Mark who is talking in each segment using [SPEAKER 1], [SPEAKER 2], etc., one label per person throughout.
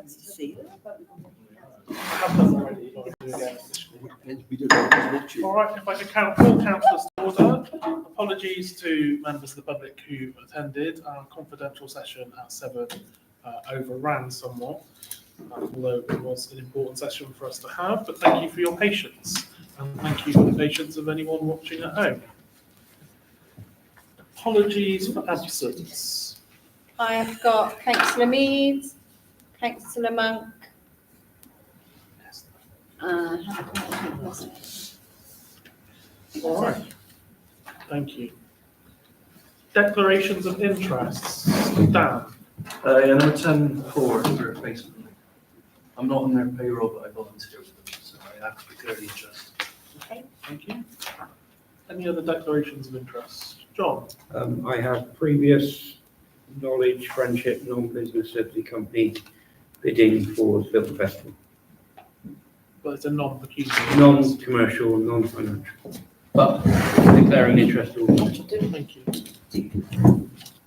[SPEAKER 1] See you.
[SPEAKER 2] I have done already. All right, if I could count all councillors to order. Apologies to members of the public who attended. Our confidential session at 7 overran somewhat, although it was an important session for us to have. But thank you for your patience, and thank you for the patience of anyone watching at home. Apologies for absence.
[SPEAKER 3] I have got Councillor Mead, Councillor Monk.
[SPEAKER 2] All right. Thank you. Declarations of interests. Dan.
[SPEAKER 4] Yeah, number 10 for replacement. I'm not on their payroll, but I volunteer with them, so I have to declare the interest.
[SPEAKER 2] Okay, thank you. Any other declarations of interest? John.
[SPEAKER 5] I have previous knowledge, friendship, non-business of the company bidding for the Filton Festival.
[SPEAKER 2] But it's a non-pecuniary.
[SPEAKER 5] Non-commercial, non-financial. But declaring interest also.
[SPEAKER 2] Thank you.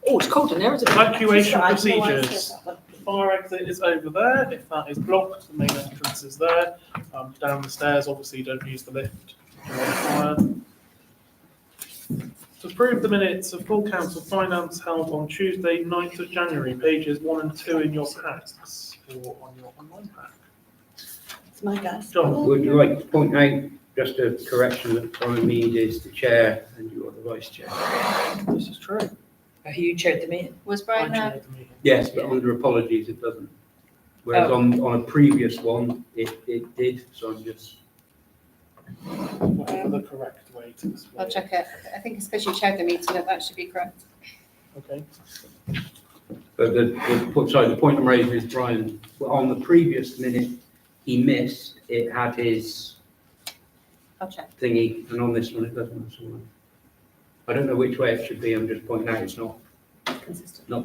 [SPEAKER 1] Oh, it's cold in there, isn't it?
[SPEAKER 2] Evacuation
[SPEAKER 1] I had no idea
[SPEAKER 2] procedures.
[SPEAKER 1] about that.
[SPEAKER 2] The fire exit is over there. If that is blocked, the main entrance is there. Down the stairs, obviously, you don't use the lift. To approve the minutes of full council finance held on Tuesday, 9th of January, pages 1 and 2 in your packs or on your online pack.
[SPEAKER 1] It's my gas.
[SPEAKER 2] John.
[SPEAKER 5] Would you like to point out just a correction that Brian Mead is the chair and you are the vice chair?
[SPEAKER 2] This is true.
[SPEAKER 1] You chaired the meeting.
[SPEAKER 3] Was Brian
[SPEAKER 2] I
[SPEAKER 3] there?
[SPEAKER 2] chaired the meeting.
[SPEAKER 5] Yes, but under apologies it doesn't. Whereas on a previous one, it did, so I'm just...
[SPEAKER 2] Whatever the correct way to display.
[SPEAKER 3] I'll check it. I think it's because you chaired the meeting that should be correct.
[SPEAKER 2] Okay.
[SPEAKER 5] But the point I'm raising is Brian, on the previous minute he missed, it had his
[SPEAKER 3] I'll check.
[SPEAKER 5] thingy, and on this one it doesn't. So I don't know which way it should be, I'm just pointing out it's not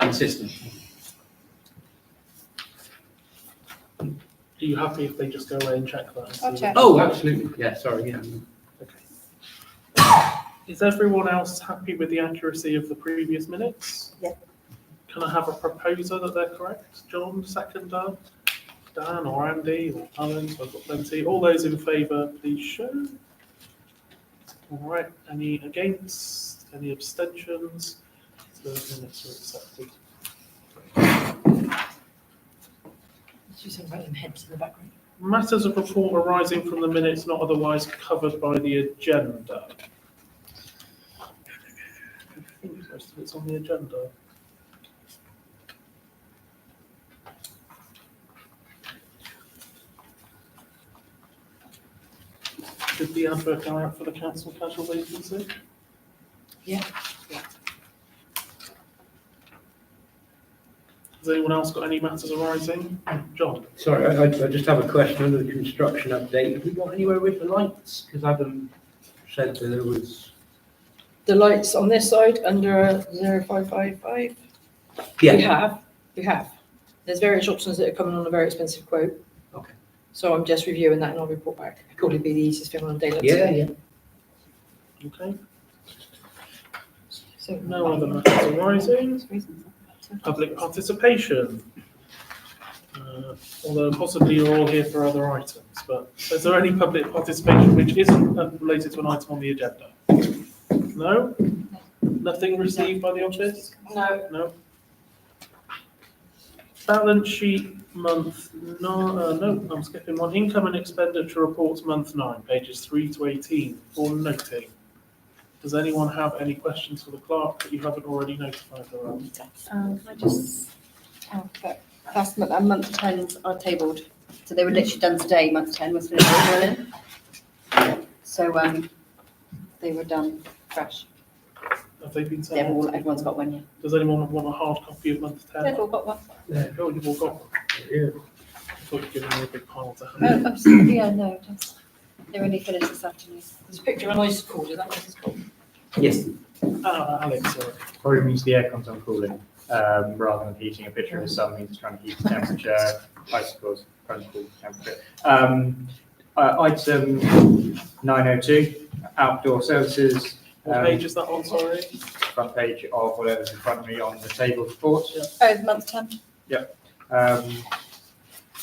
[SPEAKER 5] consistent.
[SPEAKER 2] Are you happy if they just go away and check that? and see
[SPEAKER 3] I'll
[SPEAKER 2] what-
[SPEAKER 3] check.
[SPEAKER 5] Oh, absolutely, yeah, sorry, yeah.
[SPEAKER 2] Okay. Is everyone else happy with the accuracy of the previous minutes?
[SPEAKER 1] Yeah.
[SPEAKER 2] Can I have a proposer that they're correct? John, seconder? Dan or Andy or Alan? So I've got plenty. All those in favour, please show. All right. Any against? Any abstentions? The minutes are accepted.
[SPEAKER 1] You said about them heads in the background.
[SPEAKER 2] Matters of report arising from the minutes not otherwise covered by the agenda. I think most of it's on the agenda. Did the advert go out for the council casual vacancy?
[SPEAKER 1] Yeah.
[SPEAKER 2] Has anyone else got any matters arising? John?
[SPEAKER 5] Sorry, I just have a question under the construction update. Have we got anywhere with the lights? Because Adam said that there was...
[SPEAKER 1] The lights on this side under 0555.
[SPEAKER 5] Yeah.
[SPEAKER 1] We have. There's various options that are coming on a very expensive quote.
[SPEAKER 5] Okay.
[SPEAKER 1] So I'm just reviewing that and I'll report back. It'll probably be the easiest thing on a day like
[SPEAKER 5] Yeah,
[SPEAKER 1] today.
[SPEAKER 5] yeah.
[SPEAKER 2] Okay.
[SPEAKER 1] So
[SPEAKER 2] No other matters arising. Public participation. Although possibly you're all here for other items, but is there any public participation which isn't related to an item on the agenda? No? Nothing received by the office?
[SPEAKER 1] No.
[SPEAKER 2] No? Balance sheet month, no, I'm skipping one. Income and expenditure reports month 9, pages 3 to 18 for noting. Does anyone have any questions for the clerk that you haven't already notified her of?
[SPEAKER 3] Can I just, last month, month 10s are tabled. So they were literally done today, month 10 was finished this morning. So they were done fresh.
[SPEAKER 2] Have they been sent?
[SPEAKER 3] They've all, everyone's got one, yeah.
[SPEAKER 2] Does anyone want a hard copy of month 10?
[SPEAKER 3] They've all got one.
[SPEAKER 2] Oh, you've all got one.
[SPEAKER 5] Yeah.
[SPEAKER 2] I thought you'd given me a big pile to
[SPEAKER 3] Oh,
[SPEAKER 2] hand.
[SPEAKER 3] absolutely, yeah, no, just, they only finished this afternoon.
[SPEAKER 1] There's a picture of an ice called, is that what it's called?
[SPEAKER 5] Yes.
[SPEAKER 2] Alex, sorry.
[SPEAKER 6] Probably means the aircon's on cooling, rather than heating. A picture of the sun means trying to keep the temperature, icicles, trying to cool the temperature. Item 902, outdoor services.
[SPEAKER 2] What page is that on, sorry?
[SPEAKER 6] Front page of whatever's in front of me on the table of reports.
[SPEAKER 3] Oh, month 10.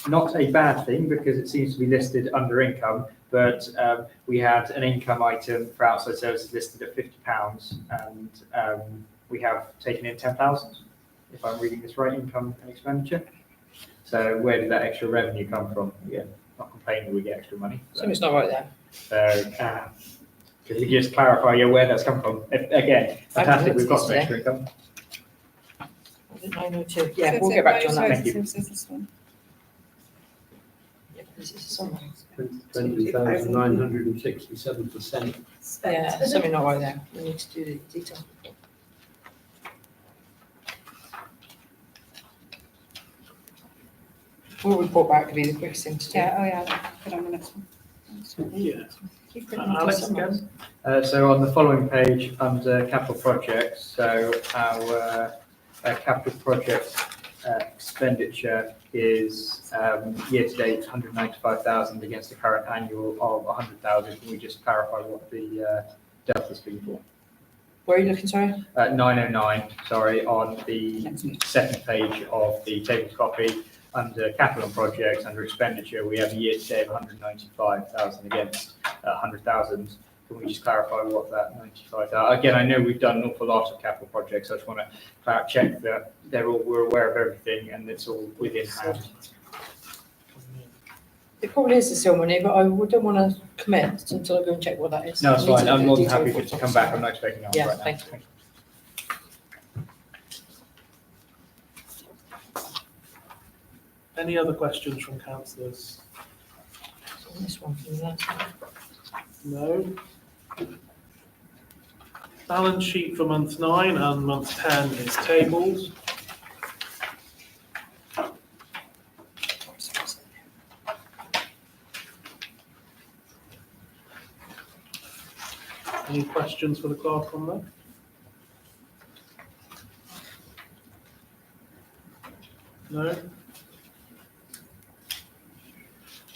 [SPEAKER 6] Not a bad thing because it seems to be listed under income, but we had an income item for outside services listed at £50, and we have taken in 10,000, if I'm reading this right, income and expenditure. So where did that extra revenue come from? Again, not complaining we get extra money.
[SPEAKER 1] Something's not right there.
[SPEAKER 6] So could you just clarify where that's come from? Again, fantastic, we've got some extra income.
[SPEAKER 1] 902. Yeah, we'll get back to you on that.
[SPEAKER 6] Thank you.
[SPEAKER 1] Yeah, this is somewhere.
[SPEAKER 5] 20,967%.
[SPEAKER 1] Yeah, something not right there. We need to do the detail. We'll report back to be the quickest thing to do.
[SPEAKER 3] Yeah, oh yeah, put on the next one.
[SPEAKER 2] Yeah.
[SPEAKER 3] Keep putting
[SPEAKER 2] Alex
[SPEAKER 3] on
[SPEAKER 2] again?
[SPEAKER 6] So on the following page, under capital projects, so our capital project expenditure is year-to-date 195,000 against the current annual of 100,000. Can we just clarify what the delta's been for?
[SPEAKER 1] Where are you looking, sorry?
[SPEAKER 6] 909, sorry, on the second page of the table copy, under capital and projects, under expenditure, we have a year-to-date of 195,000 against 100,000. Can we just clarify what that 95,000? Again, I know we've done an awful lot of capital projects. I just want to check that we're aware of everything and it's all within hand.
[SPEAKER 1] It probably is the still money, but I don't want to commit until I go and check what that is.
[SPEAKER 6] No, it's
[SPEAKER 1] I need
[SPEAKER 6] fine.
[SPEAKER 1] to
[SPEAKER 6] I'm
[SPEAKER 1] do
[SPEAKER 6] more than
[SPEAKER 1] detail
[SPEAKER 6] happy
[SPEAKER 1] reports
[SPEAKER 6] to
[SPEAKER 1] on
[SPEAKER 6] come
[SPEAKER 1] it.
[SPEAKER 6] back. I'm not expecting answer
[SPEAKER 1] Yeah,
[SPEAKER 6] right now.
[SPEAKER 1] thank you.
[SPEAKER 2] Any other questions from councillors?
[SPEAKER 1] This one from the last one.
[SPEAKER 2] No. Balance sheet for month 9 and month 10 is tabled. Any questions for the clerk on that? No.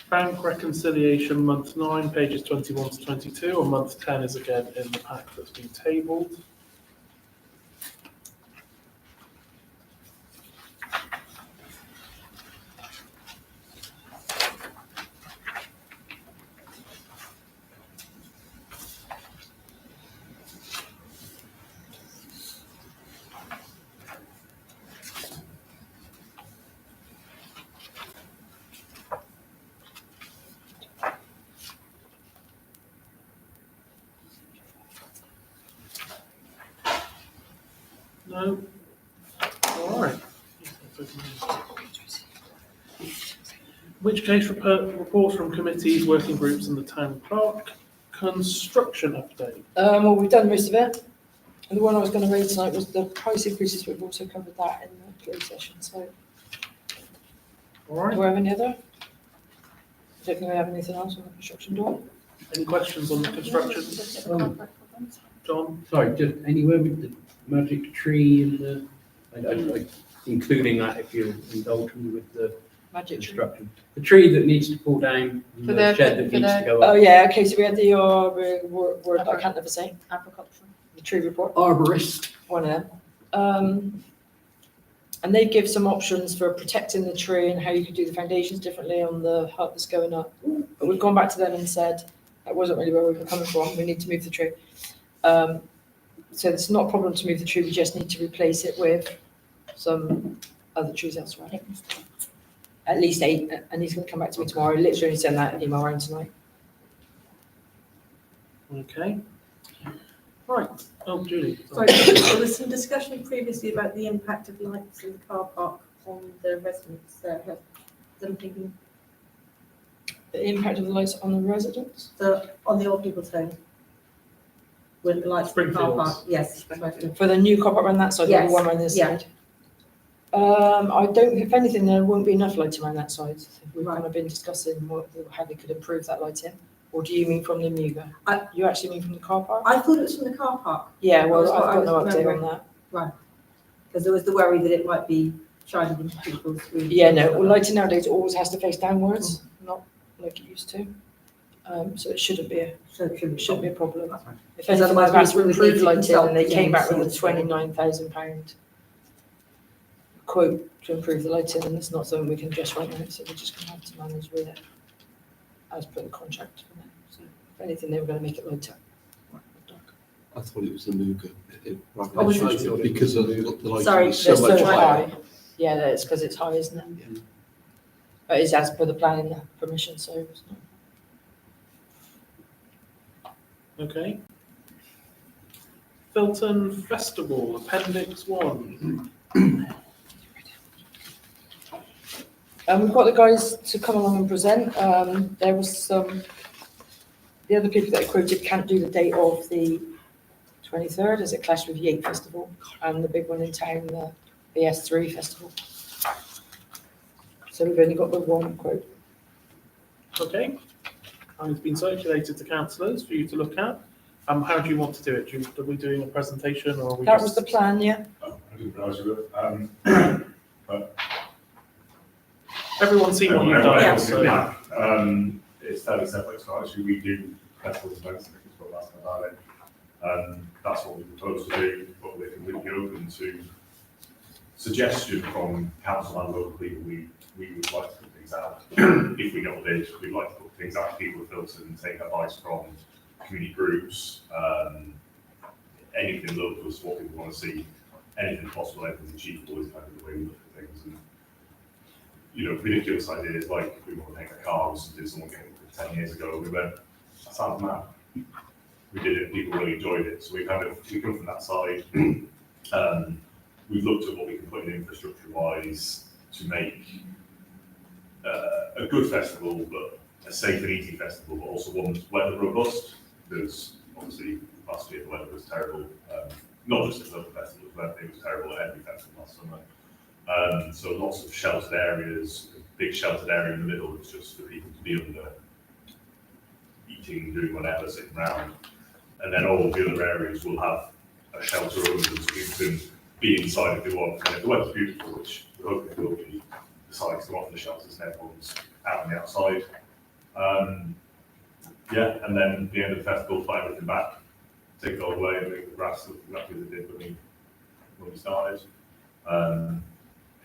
[SPEAKER 2] Bank reconciliation month 9, pages 21 to 22, and month 10 is again in the pack that's been tabled. No? All right. Which case reports from committees, working groups and the town clerk. Construction update.
[SPEAKER 1] Well, we've done most of it. And the one I was going to raise tonight was the price increases. We've also covered that in the closed session. So,
[SPEAKER 2] All right.
[SPEAKER 1] do we have any other? I don't think we have anything else on the construction door.
[SPEAKER 2] Any questions on the construction? John?
[SPEAKER 5] Sorry, just anywhere with the magic tree and the, including that if you indulge me with the
[SPEAKER 1] Magic tree.
[SPEAKER 5] construction. The tree that needs to pull down, and
[SPEAKER 3] For
[SPEAKER 5] the
[SPEAKER 3] the-
[SPEAKER 5] shed that
[SPEAKER 3] for
[SPEAKER 5] needs
[SPEAKER 3] the-
[SPEAKER 5] to go
[SPEAKER 1] Oh,
[SPEAKER 5] up.
[SPEAKER 1] yeah. Okay. So we had the word that I can't never say.
[SPEAKER 3] Agriculture.
[SPEAKER 1] The tree report.
[SPEAKER 5] Arborist.
[SPEAKER 1] One of them. And they give some options for protecting the tree and how you could do the foundations differently on the hut that's going up. But we've gone back to them and said, that wasn't really where we were coming from, we need to move the tree. So it's not a problem to move the tree, we just need to replace it with some other trees elsewhere. At least 8, and he's gonna come back to me tomorrow, literally send that email around tonight.
[SPEAKER 2] Okay. Right. Oh, Julie.
[SPEAKER 7] Sorry, there was some discussion previously about the impact of lights in the car park on the residents there. Has anything,
[SPEAKER 1] The impact of the lights on the residents?
[SPEAKER 7] on the old people's home? With the lights in the car park,
[SPEAKER 2] Springfields.
[SPEAKER 7] yes.
[SPEAKER 1] For the new cop up around that side, or the
[SPEAKER 7] Yes,
[SPEAKER 1] one around this
[SPEAKER 7] yeah.
[SPEAKER 1] side? I don't, if anything, there won't be enough lighting around that side. We've kind of been discussing how they could improve that lighting. Or do you mean from the Muga? You actually mean from the car park?
[SPEAKER 7] I thought it was from the car park,
[SPEAKER 1] Yeah, well,
[SPEAKER 7] That's what I
[SPEAKER 1] I've got no
[SPEAKER 7] was
[SPEAKER 1] update on
[SPEAKER 7] remembering.
[SPEAKER 1] that.
[SPEAKER 7] because there was the worry that it might be shining into people's rooms.
[SPEAKER 1] Yeah, no, well, lighting nowadays always has to face downwards, not like it used to. So it shouldn't be
[SPEAKER 7] So it shouldn't
[SPEAKER 1] shouldn't
[SPEAKER 7] be.
[SPEAKER 1] be a problem.
[SPEAKER 7] That's right.
[SPEAKER 1] If
[SPEAKER 7] Because
[SPEAKER 1] anything,
[SPEAKER 7] otherwise
[SPEAKER 1] I've asked
[SPEAKER 7] we
[SPEAKER 1] for
[SPEAKER 7] would need
[SPEAKER 1] improved
[SPEAKER 7] to
[SPEAKER 1] lighting
[SPEAKER 7] consult
[SPEAKER 1] and they came back
[SPEAKER 7] James
[SPEAKER 1] with a
[SPEAKER 7] Silverstone.
[SPEAKER 1] £29,000 quote to improve the lighting, and it's not something we can adjust right now, so we're just going to have to manage with it as per the contract for now. So if anything, they were going to make it lighter.
[SPEAKER 8] I thought it was the Luga.
[SPEAKER 1] Oh, was it?
[SPEAKER 8] Because of the lighting.
[SPEAKER 7] Sorry,
[SPEAKER 8] is
[SPEAKER 1] They're
[SPEAKER 8] so
[SPEAKER 1] so
[SPEAKER 8] much
[SPEAKER 1] high. Yeah, it's because it's high, isn't it?
[SPEAKER 8] Yeah.
[SPEAKER 1] But it's as per the planning permission, so it's not.
[SPEAKER 2] Okay. Filton Festival, Appendix 1.
[SPEAKER 1] We've got the guys to come along and present. There was some, the other people that I quoted can't do the date of the 23rd, as it clashed with Yate Festival, and the big one in town, the S3 Festival. So we've only got the one quote.
[SPEAKER 2] Okay. And it's been circulated to councillors for you to look at. How do you want to do it? Are we doing a presentation or are we
[SPEAKER 1] That
[SPEAKER 2] just...
[SPEAKER 1] was the plan, yeah.
[SPEAKER 9] Oh, I didn't realise you were.
[SPEAKER 2] Everyone's seen what you've
[SPEAKER 9] Everyone
[SPEAKER 2] done.
[SPEAKER 9] else,
[SPEAKER 2] So...
[SPEAKER 9] yeah. It's fairly separate, so actually we do festivals events, I think it's what last time about it. That's what we propose to do, but we're completely open to suggestion from council and local people. We would like to put things out. If we get bid, we'd like to put things out, people with Filton and take advice from community groups, anything local is what people want to see, anything possible, anything achievable is kind of the way we look at things. And, you know, ridiculous ideas like we want to paint a car or something someone came up with 10 years ago, we went, that sounds mad. We did it, people really enjoyed it, so we come from that side. We've looked at what we can put in infrastructure-wise to make a good festival, but a safe and easy festival, but also one that's weather robust. Because obviously last year the weather was terrible, not just at local festivals, but it was terrible at every festival last summer. So lots of sheltered areas, a big sheltered area in the middle that's just for people to be under, eating, doing whatever, sitting around. And then all the other areas will have a shelter over them so people can be inside if they want. And if the weather's beautiful, which we hope it will be, decide to go off the shelters and everyone's out on the outside. Yeah, and then at the end of the festival, put everything back, take it all away and make the grass look exactly as it did when we started.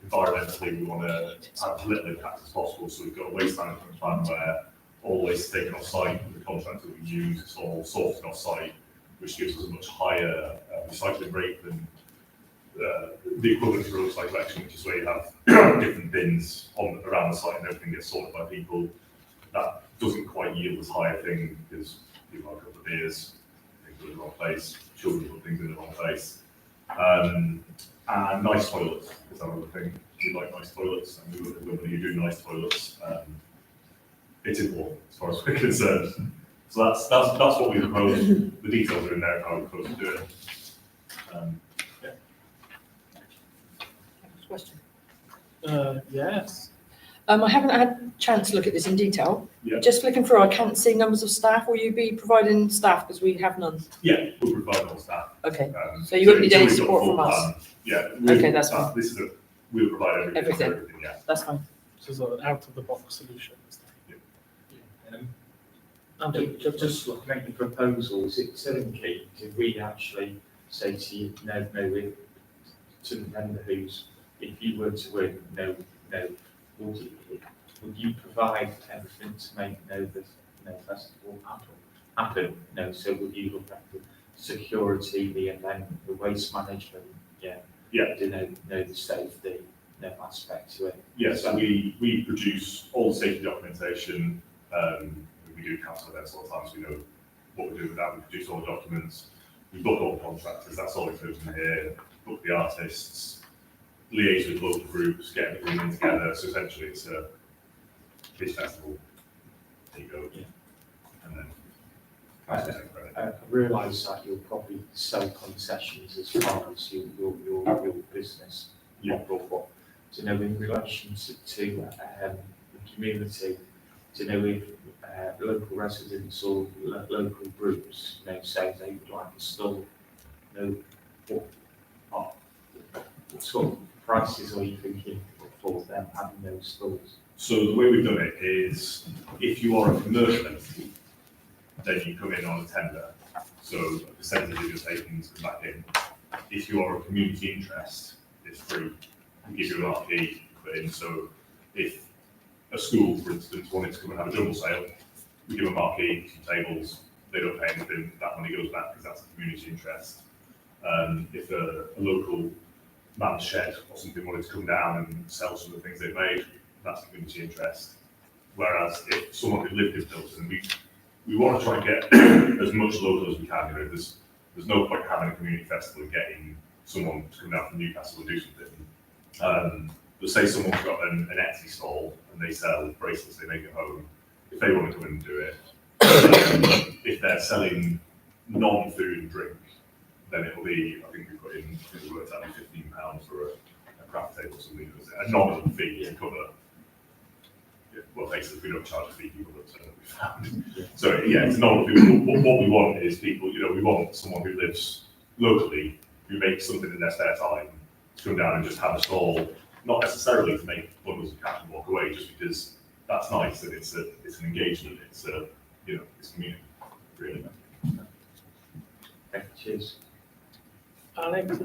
[SPEAKER 9] Environmentally, we want to have as little impact as possible, so we've got a waste management plan where all the waste is taken off site with the contractor that we use, it's all sorted off site, which gives us a much higher recycling rate than the equivalent to roadside collection, which is where you have different bins around the site and everything gets sorted by people. That doesn't quite yield as high a thing because people have a couple of beers, things are in the wrong place, children put things in the wrong place. And nice toilets is another thing. We like nice toilets, and we look at when you do nice toilets, it's important as far as we're concerned. So that's what we propose. The details are in there, how we propose to do it.
[SPEAKER 1] Question.
[SPEAKER 2] Yes.
[SPEAKER 1] I haven't had a chance to look at this in detail.
[SPEAKER 9] Yeah.
[SPEAKER 1] Just flicking through, I can't see numbers of staff. Will you be providing staff because we have none?
[SPEAKER 9] Yeah, we'll provide all staff.
[SPEAKER 1] Okay. So you won't need any
[SPEAKER 9] until we've got
[SPEAKER 1] support from
[SPEAKER 9] full
[SPEAKER 1] us?
[SPEAKER 9] plan. Yeah.
[SPEAKER 1] Okay, that's fine.
[SPEAKER 9] This is we'll provide everything.
[SPEAKER 1] Everything.
[SPEAKER 9] Yeah.
[SPEAKER 1] That's fine.
[SPEAKER 2] This is an out-of-the-box solution.
[SPEAKER 6] Just looking at the proposals, it's key. Did we actually say to you, no, to the member who's, if you were to win, no, would you provide everything to make the festival happen? No, so would you look at the security, the event, the waste management, yeah, to know the safety, aspect to it?
[SPEAKER 9] Yes, so we produce all the safety documentation. We do council events all the time, so we know what we're doing with that. We produce all the documents. We book all the contractors. That's all included in here. Book the artists, liaise with local groups, get everything in together. So essentially, it's a big festival. There you go.
[SPEAKER 6] Yeah.
[SPEAKER 9] And then.
[SPEAKER 6] I realise that you'll probably sell concessions as far as your business model, but to know in relation to the community, to know if local residents or local groups, say they would like a stall, what sort of prices are you thinking for them having those stalls?
[SPEAKER 9] So the way we've done it is, if you are a commercial entity, then you come in on a tender. So a percentage of your takings come back in. If you are a community interest, it's free. we give you an RP put in. So if a school, for instance, wanted to come and have a jumble sale, we give them marquee, some tables, they don't pay anything, that money goes back because that's a community interest. If a local man's shed or something wanted to come down and sell some of the things they've made, that's community interest. Whereas if someone who lived in Filton, we want to try and get as much local as we can. You know, there's no point having a community festival and getting someone to come down from Newcastle and do something. But say someone's got an Etsy stall and they sell bracelets they make at home, if they want to come in and do it, if they're selling non-food and drink, then it'll be, I think we put in, it works out £15 for a craft table or something, a nominal fee to cover. Well, basically, we don't charge a fee, people don't turn up, we found. So yeah, it's not what we want is people, you know, we want someone who lives locally, who makes something in their spare time, to come down and just have a stall, not necessarily to make bundles of cash and walk away, just because that's nice and it's an engagement, it's a, you know, it's community, really.
[SPEAKER 6] Okay, cheers.
[SPEAKER 2] Alex?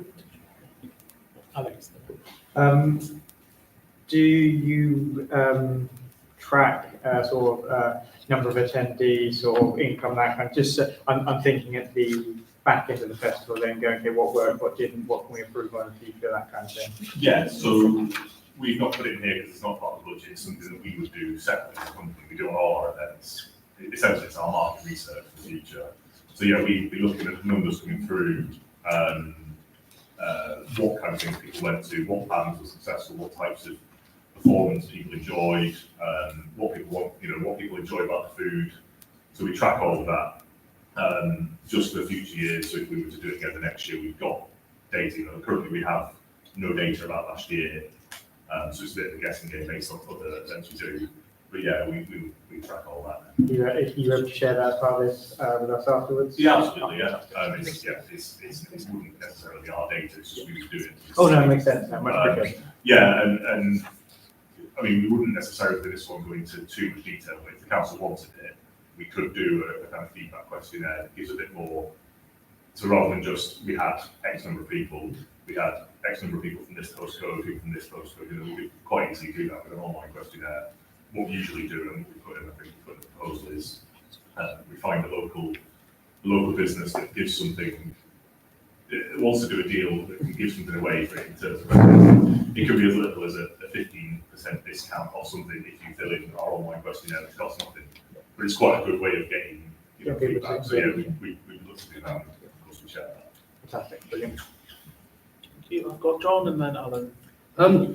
[SPEAKER 6] Do you track sort of number of attendees, sort of income, that kind of, just, I'm thinking at the back end of the festival, then going, okay, what worked, what didn't, what can we improve on in the future, that kind of thing?
[SPEAKER 9] Yeah, so we've not put it in here because it's not part of the budget, it's something that we would do separately as a company, we do on all our events. Essentially, it's our market research for the future. So yeah, we'd be looking at numbers coming through, what kind of things people went to, what bands were successful, what types of performance people enjoyed, what people want, you know, what people enjoy about the food. So we track all of that just for future years. So if we were to do it again the next year, we've got data. You know, currently we have no data about last year, so it's a bit of a guessing game based on other events we do. But yeah, we track all that.
[SPEAKER 6] You able to share that as part of this with us afterwards?
[SPEAKER 9] Yeah, absolutely. Yeah, it wouldn't necessarily be our data. It's just we would do it.
[SPEAKER 6] Oh no, it makes sense. Much appreciated.
[SPEAKER 9] Yeah, and I mean, we wouldn't necessarily for this one go into too much detail, but if the council wanted it, we could do a kind of feedback questionnaire that gives a bit more. So rather than just we had X number of people, we had X number of people from this postcode, people from this postcode. You know, we could quite easily do that with an online questionnaire. What we usually do, and what we put in, I think we put in the proposal is we find a local business that gives something. It wants to do a deal that can give something away for it in terms of revenue. It could be as little as a 15% discount or something if you fill in our online questionnaire that costs nothing. But it's quite a good way of getting, you know, feedback. So yeah, we look to do that. Of course, we share that.
[SPEAKER 6] Fantastic, brilliant.
[SPEAKER 2] I've got John and then Alan.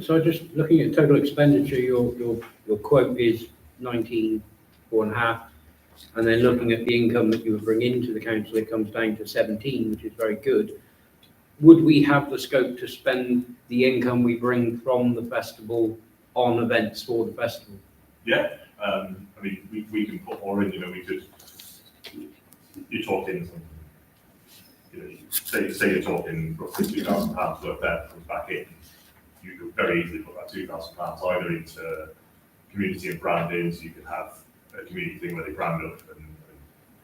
[SPEAKER 5] So just looking at total expenditure, your quote is 19.5, and then looking at the income that you would bring into the council, it comes down to 17, which is very good. Would we have the scope to spend the income we bring from the festival on events for the festival?
[SPEAKER 9] Yeah, I mean, we can put more in. You know, we could. You're talking, you know, say you're talking roughly £2,000 worth there comes back in. You could very easily put that £2,000 either into community and branding, so you could have a community thing where they brand up and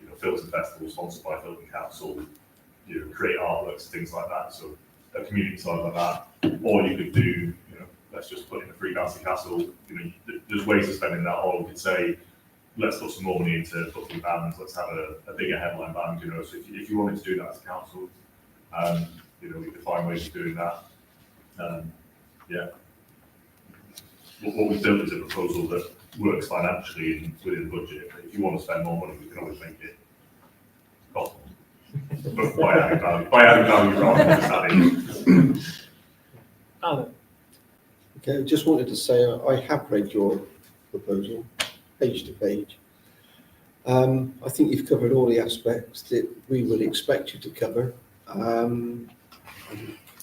[SPEAKER 9] you know, Filton Festival sponsored by Filton Council, you know, create artworks, things like that. So a community side like that, or you could do, you know, let's just put in a free bouncy castle. You know, there's ways of spending that. Or we could say, let's put some more money into booking bands. Let's have a bigger headline band. You know, so if you wanted to do that as a council, you know, we could find ways of doing that. Yeah. What we've built is a proposal that works financially and within the budget. But if you want to spend more money, we can always make it possible. But by adding value rather than just adding.
[SPEAKER 2] Alan.
[SPEAKER 8] Okay, just wanted to say I have read your proposal, page to page. I think you've covered all the aspects that we would expect you to cover.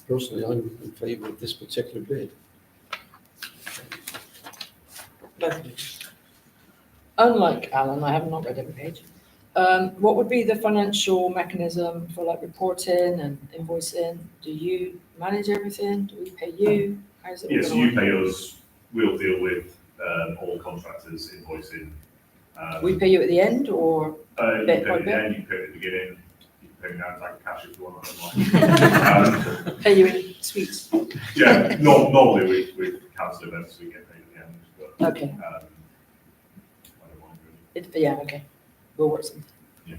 [SPEAKER 8] Personally, I'm in favour of this particular bid.
[SPEAKER 1] Unlike Alan, I have not read every page. What would be the financial mechanism for like reporting and invoicing? Do you manage everything? Do we pay you? How's it all
[SPEAKER 9] Yes,
[SPEAKER 1] gonna
[SPEAKER 9] you
[SPEAKER 1] work?
[SPEAKER 9] pay us. We'll deal with all contractors invoicing.
[SPEAKER 1] We pay you at the end or
[SPEAKER 9] You
[SPEAKER 1] bit
[SPEAKER 9] pay
[SPEAKER 1] by
[SPEAKER 9] at the
[SPEAKER 1] bit?
[SPEAKER 9] end, you pay at the beginning. You pay me now in like cash if you want. I don't mind.
[SPEAKER 1] Pay you in sweets.
[SPEAKER 9] Yeah, normally we cancel events, we get paid at the end, but,
[SPEAKER 1] Okay.
[SPEAKER 9] I don't mind really.
[SPEAKER 1] Yeah, okay. We'll work something.
[SPEAKER 9] Yeah.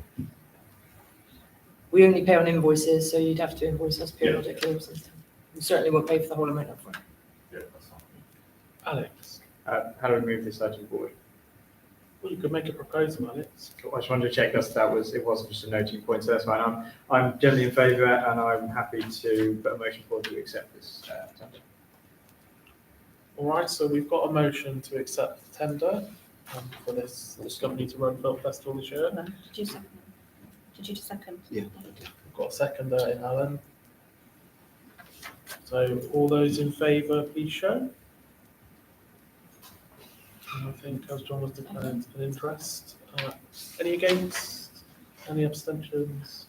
[SPEAKER 1] We only pay on invoices, so you'd have to invoice us periodically or something. We certainly won't pay for the whole amount upfront.
[SPEAKER 9] Yeah, that's fine.
[SPEAKER 2] Alex,
[SPEAKER 6] How do we move this item forward?
[SPEAKER 2] well, you could make a proposal, Alex.
[SPEAKER 6] I just wanted to check it wasn't just a noting point, so that's fine. I'm generally in favour and I'm happy to put a motion forward to accept this tender.
[SPEAKER 2] All right, so we've got a motion to accept the tender for this company to run Film Festival this year.
[SPEAKER 3] Did you second? Did you just second?
[SPEAKER 8] Yeah.
[SPEAKER 2] We've got a seconder in Alan. So all those in favour, please show. And I think as John was declared an interest. Any against? Any abstentions?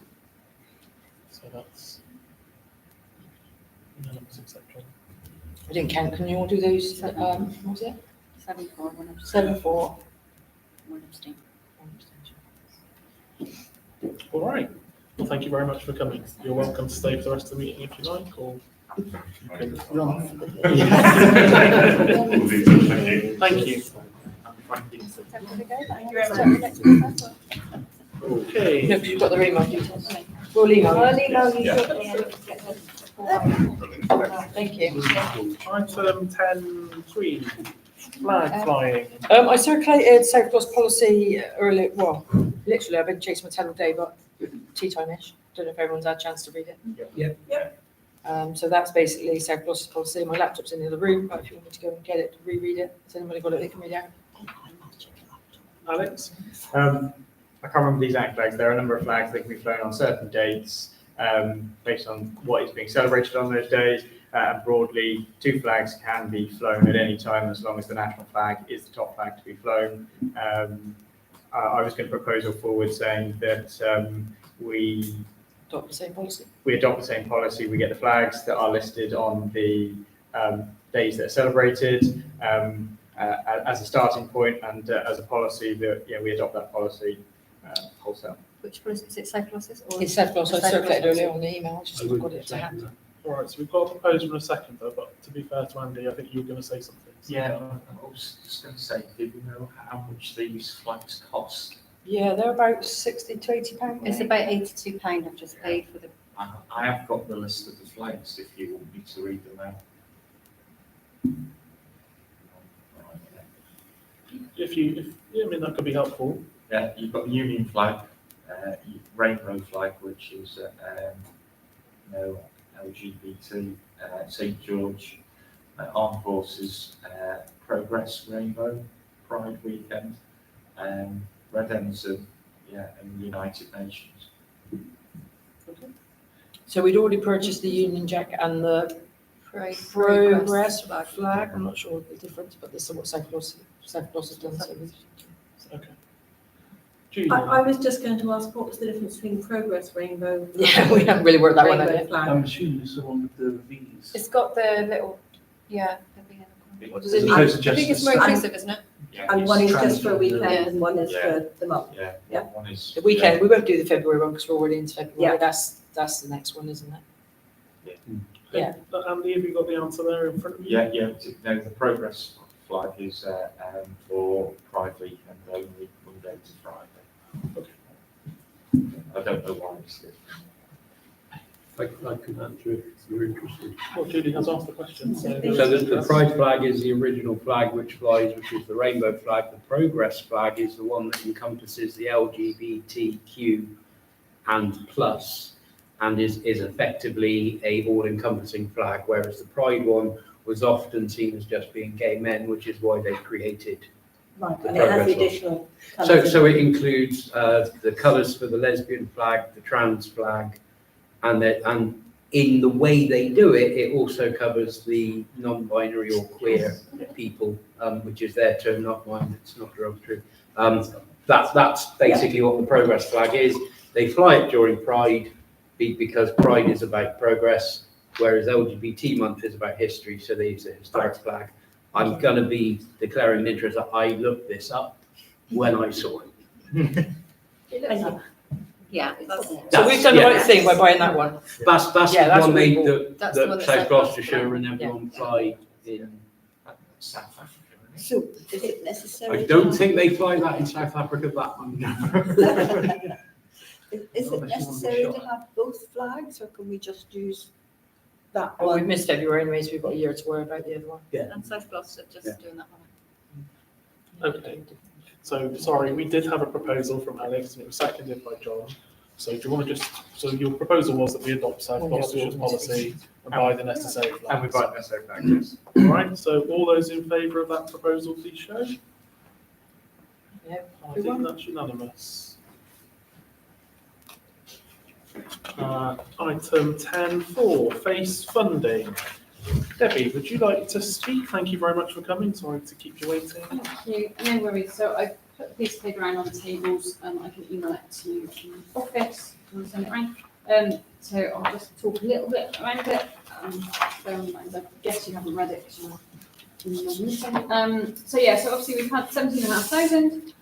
[SPEAKER 2] So that's unanimous exception.
[SPEAKER 1] I didn't count. Can you all do those? What was it?
[SPEAKER 3] 7-4, 1 abstention.
[SPEAKER 1] 7-4.
[SPEAKER 3] 1 abstain.
[SPEAKER 2] All right. Well, thank you very much for coming. You're welcome to stay for the rest of the meeting if you like, or you can
[SPEAKER 1] Run.
[SPEAKER 9] We'll do so, thank you.
[SPEAKER 2] Thank you. Okay.
[SPEAKER 1] No, because you've got the email details. We'll email you.
[SPEAKER 7] I'll email you
[SPEAKER 9] Yeah.
[SPEAKER 7] shortly.
[SPEAKER 1] Thank you.
[SPEAKER 2] Item 10.3, flag flying.
[SPEAKER 1] I circulated South Gloss policy earlier, well, literally, I've been chasing my tail all day, but tea time-ish. Don't know if everyone's had a chance to read it. So that's basically South Gloss's policy. My laptop's in the other room, but if you want me to go and get it, reread it, has anybody got it, they can read it out.
[SPEAKER 2] Alex?
[SPEAKER 6] I can't remember the exact flags. There are a number of flags that can be flown on certain dates based on what is being celebrated on those days. And broadly, 2 flags can be flown at any time as long as the national flag is the top flag to be flown. I was going to propose a forward saying that we
[SPEAKER 1] Adopt the same policy.
[SPEAKER 6] adopt the same policy. We get the flags that are listed on the days that are celebrated as a starting point, and as a policy that we adopt that policy wholesale.
[SPEAKER 3] Which policy is it? South Glosses? or-
[SPEAKER 1] It's South Gloss, I
[SPEAKER 3] South
[SPEAKER 1] circulated
[SPEAKER 3] Gloss.
[SPEAKER 1] earlier on the email, I just haven't got it to hand.
[SPEAKER 2] All right, so we've got a proposal and a seconder, but to be fair to Andy, I think you were going to say something. So,
[SPEAKER 10] Yeah, I was just going to say, do we know how much these flags cost?
[SPEAKER 1] Yeah, they're about 60 to 80 pounds.
[SPEAKER 3] It's about £82 I've just paid for the.
[SPEAKER 10] I have got the list of the flags if you want me to read them out.
[SPEAKER 2] I mean, that could be helpful.
[SPEAKER 10] Yeah, you've got the Union flag, Rainbow flag, which is LGBT, St George, Armed Forces, Progress Rainbow, Pride Weekend, Red Ensign, and United Nations.
[SPEAKER 1] So we'd already purchased the Union Jack and the Progress flag. I'm not sure the difference, but this is what South Gloss has done. So
[SPEAKER 2] Okay. Julie?
[SPEAKER 7] I was just going to ask, what was the difference between Progress Rainbow?
[SPEAKER 1] yeah, we haven't really worked that one out
[SPEAKER 7] Rainbow
[SPEAKER 1] yet.
[SPEAKER 7] flag.
[SPEAKER 4] I'm assuming it's the one with the V's.
[SPEAKER 3] It's got the little, yeah.
[SPEAKER 1] What does it
[SPEAKER 10] As
[SPEAKER 1] mean?
[SPEAKER 10] opposed to
[SPEAKER 3] I
[SPEAKER 10] just
[SPEAKER 3] think it's
[SPEAKER 10] the
[SPEAKER 3] more
[SPEAKER 10] stamp.
[SPEAKER 3] inclusive, isn't it?
[SPEAKER 10] Yeah,
[SPEAKER 7] And
[SPEAKER 10] it's
[SPEAKER 7] one is just for a
[SPEAKER 10] transfer.
[SPEAKER 7] weekend and one is
[SPEAKER 10] Yeah.
[SPEAKER 7] for the month.
[SPEAKER 10] Yeah,
[SPEAKER 7] Yeah.
[SPEAKER 10] one is.
[SPEAKER 1] The weekend, we won't do the February one because we're already into February.
[SPEAKER 7] Yeah.
[SPEAKER 1] That's the next one, isn't it? Yeah.
[SPEAKER 2] Andy, have you got the answer there in front of you?
[SPEAKER 10] No, the Progress flag is for Pride Weekend only, Monday to Friday. I don't know why it's different.
[SPEAKER 5] I can answer if you're interested.
[SPEAKER 2] Well, Julie has asked the question, so.
[SPEAKER 5] So the Pride flag is the original flag which flies, which is the rainbow flag. The Progress flag is the one that encompasses the LGBTQ and plus, and is effectively a all-encompassing flag, whereas the Pride one was often seen as just being gay men, which is why they created.
[SPEAKER 7] Right,
[SPEAKER 5] The
[SPEAKER 7] and it has the
[SPEAKER 5] Progress one.
[SPEAKER 7] additional.
[SPEAKER 5] So it includes the colours for the lesbian flag, the trans flag, and in the way they do it, it also covers the non-binary or queer people, which is their term, not mine. It's not derogatory. That's basically what the Progress flag is. They fly it during Pride because Pride is about progress, whereas LGBT month is about history. So they use a historic flag. I'm going to be declaring an interest. I looked this up when I saw it.
[SPEAKER 7] It looks like
[SPEAKER 3] Yeah, that's,
[SPEAKER 1] So we've done the
[SPEAKER 5] Yeah.
[SPEAKER 1] right thing by buying that one.
[SPEAKER 5] That's
[SPEAKER 1] Yeah,
[SPEAKER 5] the
[SPEAKER 1] that's
[SPEAKER 5] one
[SPEAKER 1] what we
[SPEAKER 5] made
[SPEAKER 1] bought.
[SPEAKER 3] That's the one
[SPEAKER 5] that
[SPEAKER 3] that
[SPEAKER 5] South
[SPEAKER 3] South
[SPEAKER 5] Gloucestershire and everyone fly in.
[SPEAKER 10] South Africa, isn't
[SPEAKER 7] So is it necessary?
[SPEAKER 5] I don't think they fly that in South Africa, that one.
[SPEAKER 7] Is it necessary to have both flags, or can we just use that
[SPEAKER 1] Well, we've
[SPEAKER 7] one?
[SPEAKER 1] missed February anyway, so we've got a year to worry about the other one.
[SPEAKER 3] and South Gloucester just
[SPEAKER 5] Yeah.
[SPEAKER 3] doing that one.
[SPEAKER 2] Okay. So, sorry, we did have a proposal from Alex and it was seconded by John. So do you want to just, so your proposal was that we adopt South Gloucestershire's policy and buy the necessary flags?
[SPEAKER 6] And we buy the necessary flags.
[SPEAKER 2] All right, so all those in favour of that proposal, please show.
[SPEAKER 1] Yeah.
[SPEAKER 2] I think that's unanimous. Item 10.4, face funding. Debbie, would you like to speak? Thank you very much for coming. Sorry to keep you waiting.
[SPEAKER 11] Thank you. No worries. So I put a piece of paper around on the tables. I can email it to you in the office. If you want to send it around. So I'll just talk a little bit around it. Bear in mind, I guess you haven't read it because you're in your meeting. So yeah, so obviously we've had 17,500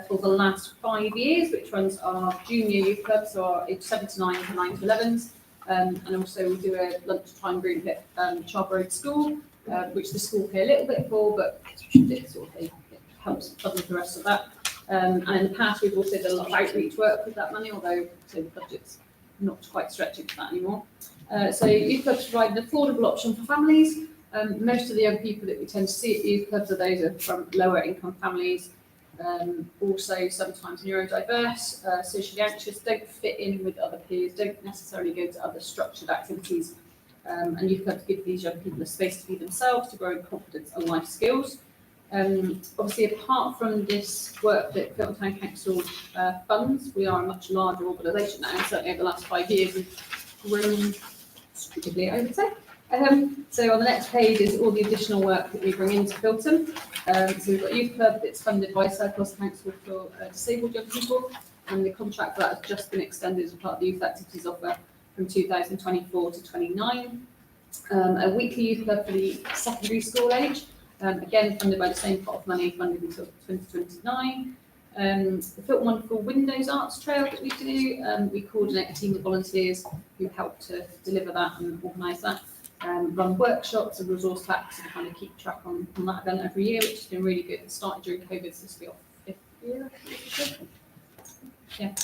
[SPEAKER 11] for the last 5 years, which runs our junior youth club, so our age 7 to 9 to 9 to 11s. And also we do a lunchtime group at Charborough Road School, which the school pay a little bit for, but it sort of it helps fund the rest of that. And in the past, we've also done a lot of outreach work with that money, although the budget's not quite stretching for that anymore. So youth clubs provide an affordable option for families. Most of the young people that we tend to see at youth clubs are those who are from lower income families, also sometimes neurodiverse, socially anxious, don't fit in with other peers, don't necessarily go to other structured activities. And youth clubs give these young people a space to be themselves, to grow in confidence and life skills. Obviously, apart from this work that Filton Town Council funds, we are a much larger organisation now, and certainly over the last 5 years we've grown stupidly, I would say. So on the next page is all the additional work that we bring into Filton. So we've got a youth club that's funded by South Gloucester Council for disabled young people, and the contract for that has just been extended as part of the youth activities offer from 2024 to 29. A weekly youth club for the secondary school age, again funded by the same pot of money, funded until 2029. The Filton Wonderful Windows Arts Trail that we do, we coordinate a team of volunteers who help to deliver that and organise that. Run workshops and resource packs and kind of keep track on that event every year, which has been really good. It started during COVID, so this will be our 5th year. Yeah.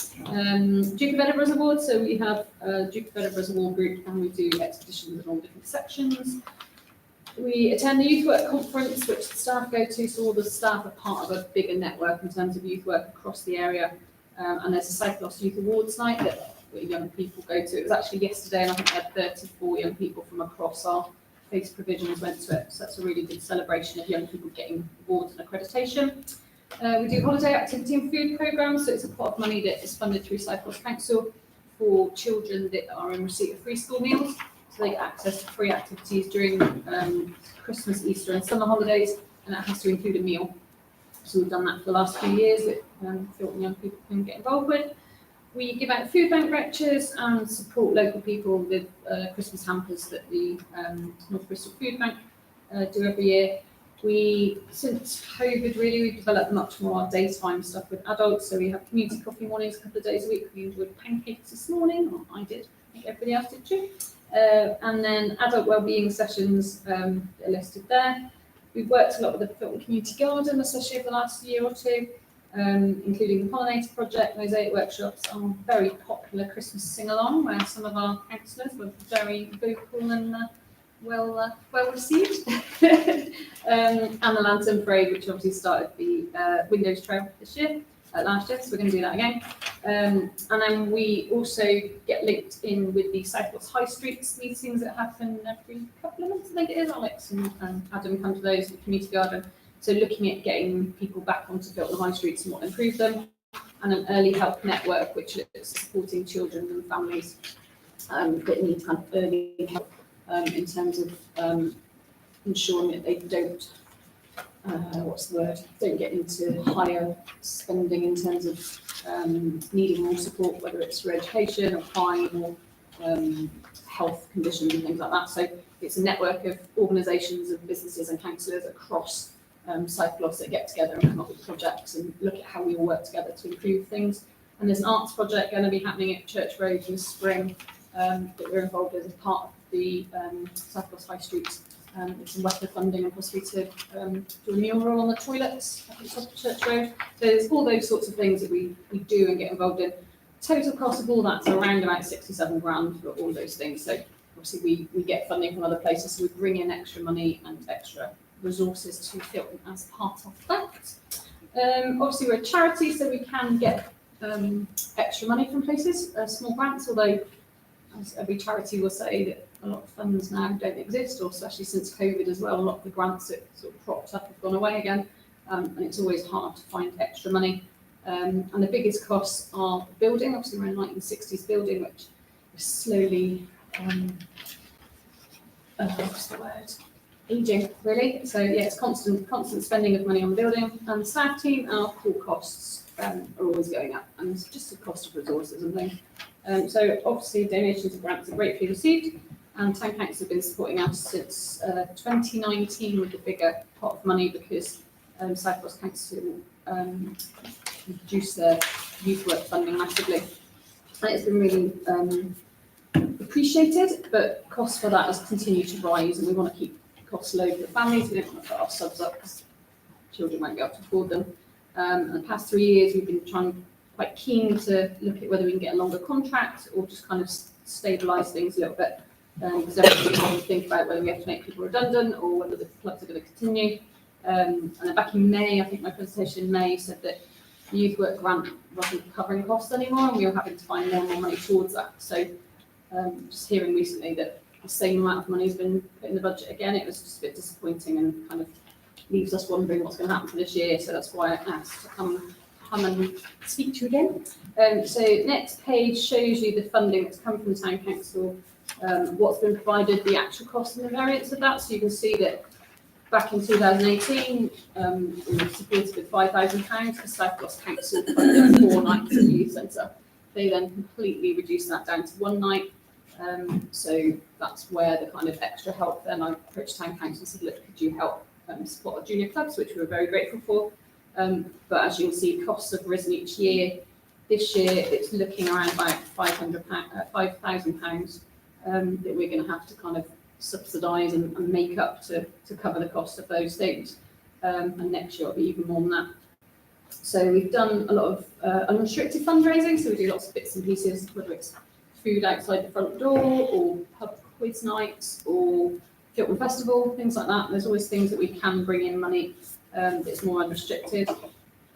[SPEAKER 11] Duke of Edinburgh's Award, so we have Duke of Edinburgh's Award group and we do expeditions in all different sections. We attend the Youth Work Conference, which the staff go to, so all the staff are part of a bigger network in terms of youth work across the area. And there's a South Gloucester Youth Awards night that young people go to. It was actually yesterday, and I think we had 34 young people from across our face provisions went to it. So that's a really good celebration of young people getting awards and accreditation. We do holiday activity and food programmes, so it's a pot of money that is funded through South Gloucester Council for children that are in receipt of free school meals. So they get access to free activities during Christmas, Easter and summer holidays, and that has to include a meal. So we've done that for the last few years that Filton young people can get involved with. We give out food bank vouchers and support local people with Christmas hampers that the North Bristol Food Bank do every year. Since COVID really, we've developed much more daytime stuff with adults. So we have community coffee mornings a couple of days a week. We enjoyed pancakes this morning, or I did, I think everybody else did too. And then adult wellbeing sessions are listed there. We've worked a lot with the Filton Community Garden, especially over the last year or two. Including the Pollinator Project, mosaic workshops, our very popular Christmas sing-along, where some of our councillors were very vocal and well received. And the Lantern Parade, which obviously started the Windows Trail this year, last year, so we're going to do that again. And then we also get linked in with the South Gloucester High Streets meetings that happen every couple of months, I think it is. Alex and Adam come to those at the Community Garden. So looking at getting people back onto Filton High Streets and what improve them, and an early help network which looks at supporting children and families that need kind of early help in terms of ensuring that they don't, don't get into higher spending in terms of needing more support, whether it's for education or crime or health conditions and things like that. So it's a network of organisations and businesses and councillors across South Gloucester that get together and come up with projects and look at how we all work together to improve things. And there's an arts project going to be happening at Church Road in the spring that we're involved with as part of the South Gloss High Street. With some weather funding and possibly to do a mural on the toilets at the top of Church Road. So there's all those sorts of things that we do and get involved in. Total cost of all that's around about 67 grand for all those things. So obviously we get funding from other places, so we bring in extra money and extra resources to Filton as part of that. Obviously we're a charity, so we can get extra money from places, small grants, although as every charity will say that a lot of funds now don't exist, or especially since COVID as well, a lot of the grants that sort of propped up have gone away again, and it's always hard to find extra money. And the biggest costs are building. Obviously, we're in a 1960s building, which is slowly, what's the word? Aging, really. So yeah, it's constant spending of money on the building. And the staff team, our core costs are always going up, and it's just the cost of resources and things. So obviously, donations and grants are gratefully received. And Town Council have been supporting us since 2019 with a bigger pot of money because South Gloss Council reduced their youth work funding massively. And it's been really appreciated, but costs for that has continued to rise, and we want to keep costs low for the families. We don't want to put our subs up because children won't be able to afford them. In the past 3 years, we've been quite keen to look at whether we can get a longer contract or just kind of stabilise things a little bit. Because everybody's going to think about whether we have to make people redundant or whether the clubs are going to continue. And then back in May, I think my presentation in May said that the youth work grant wasn't covering costs anymore, and we were having to find more and more money towards that. So just hearing recently that the same amount of money has been put in the budget again, it was just a bit disappointing and kind of leaves us wondering what's going to happen for this year. So that's why I asked to come and speak to you again. So next page shows you the funding that's come from the Town Council, what's been provided, the actual cost and the variance of that. So you can see that back in 2018, we were supported with £5,000 for South Gloss Council funding 4 nights at the youth centre. They then completely reduced that down to 1 night. So that's where the kind of extra help then I approached Town Council and said, look, could you help support our junior clubs, which we were very grateful for. But as you can see, costs have risen each year. This year, it's looking around about £5,000 that we're going to have to kind of subsidise and make up to cover the cost of those things. And next year, it'll be even more than that. So we've done a lot of unrestricted fundraising. So we do lots of bits and pieces, whether it's food outside the front door or pub quiz nights or Filton Festival, things like that. There's always things that we can bring in money that's more unrestricted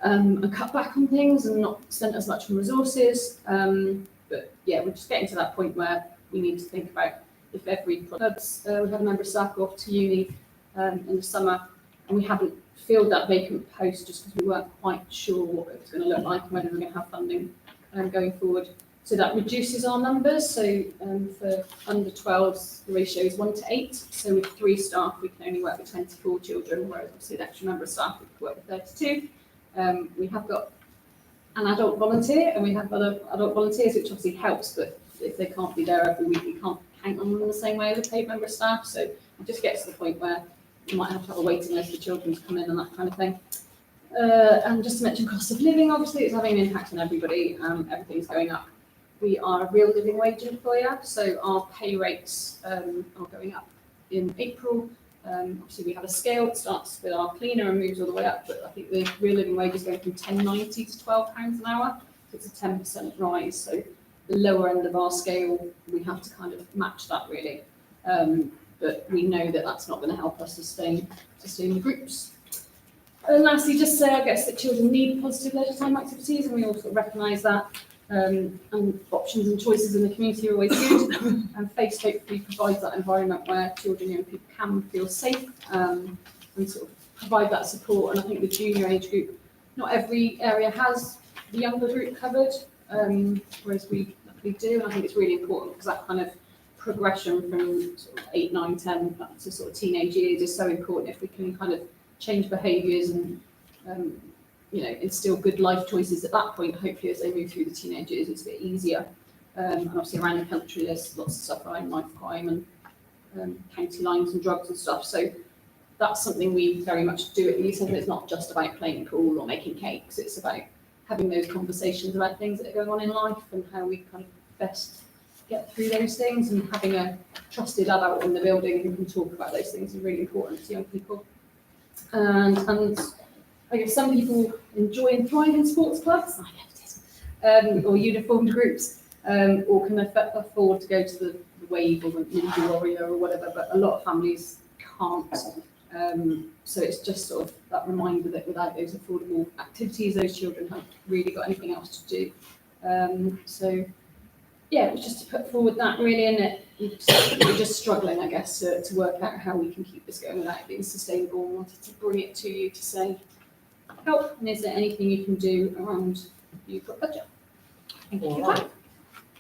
[SPEAKER 11] and cut back on things and not spend as much on resources. But yeah, we're just getting to that point where we need to think about if every clubs, we had a member of staff go off to uni in the summer, and we haven't filled that vacant post just because we weren't quite sure what it was going to look like and whether we're going to have funding going forward. So that reduces our numbers. So for under 12s, the ratio is 1 to 8. So with 3 staff, we can only work with 24 children, whereas obviously an extra member of staff, we could work with 32. We have got an adult volunteer, and we have other adult volunteers, which obviously helps, but if they can't be there every week, we can't count on them in the same way as a paid member of staff. So it just gets to the point where you might have to have a waiting list for children to come in and that kind of thing. And just to mention cost of living, obviously it's having an impact on everybody. Everything's going up. We are a real living wage employer, so our pay rates are going up in April. Obviously we have a scale that starts with our cleaner and moves all the way up, but I think the real living wage is going from £10.90 to £12 an hour. So it's a 10% rise. So the lower end of our scale, we have to kind of match that really. But we know that that's not going to help us sustain the groups. And lastly, just say, I guess, that children need positive leisure time activities, and we also recognise that. And options and choices in the community are always good. And FACE hopefully provides that environment where children and young people can feel safe and sort of provide that support. And I think the junior age group, not every area has the younger group covered, whereas we do. And I think it's really important because that kind of progression from sort of 8, 9, 10 up to sort of teenage years is so important. If we can kind of change behaviours and instill good life choices at that point, hopefully as they move through the teenage years, it's a bit easier. And obviously around the country, there's lots of stuff around knife crime and county lines and drugs and stuff. So that's something we very much do at the youth centre. It's not just about playing pool or making cakes. It's about having those conversations about things that are going on in life and how we kind of best get through those things, and having a trusted adult in the building who can talk about those things is really important to young people. And I guess some people enjoy and thrive in sports clubs, I know it is, or uniformed groups, or can afford to go to the Wave or the Ninja Warrior or whatever, but a lot of families can't. So it's just sort of that reminder that without those affordable activities, those children haven't really got anything else to do. So yeah, it was just to put forward that really, and we're just struggling, I guess, to work out how we can keep this going without it being sustainable. And wanted to bring it to you to say, help, and is there anything you can do around you've got budget? Thank you for your time.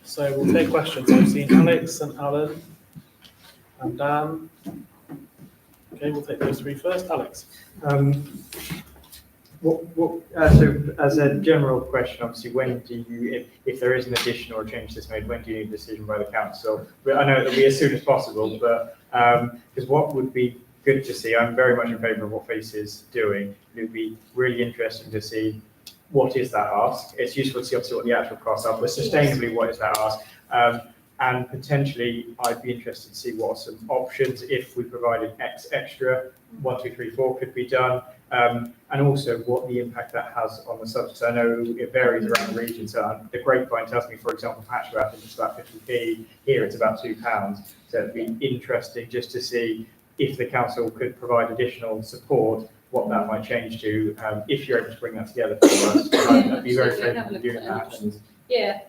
[SPEAKER 2] So we'll take questions. I've seen Alex and Alan and Dan. Okay, we'll take those three first. Alex.
[SPEAKER 6] So as a general question, obviously, when do you, if there is an addition or a change that's made, when do you need a decision by the council? But I know it'll be as soon as possible, but because what would be good to see, I'm very much in favour of what FACE is doing. It would be really interesting to see what is that ask. It's useful to see obviously what the actual costs are, but sustainably, what is that ask? And potentially, I'd be interested to see what some options, if we provided X extra, 1, 2, 3, 4 could be done, and also what the impact that has on the subsidies. I know it varies around the region. So the grapevine tells me, for example, Patchworth, I think it's about 50p. Here it's about £2. So it'd be interesting just to see if the council could provide additional support, what that might change to, if you're able to bring that together for us. I'd be very favourable of doing that.
[SPEAKER 11] Yeah,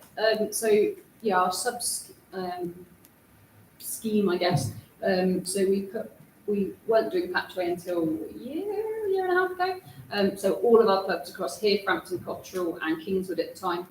[SPEAKER 11] our scheme, I guess. So we weren't doing Patchway until a year and a half ago. So all of our pubs across here, Frampton, Cotterell and Kingswood at the time,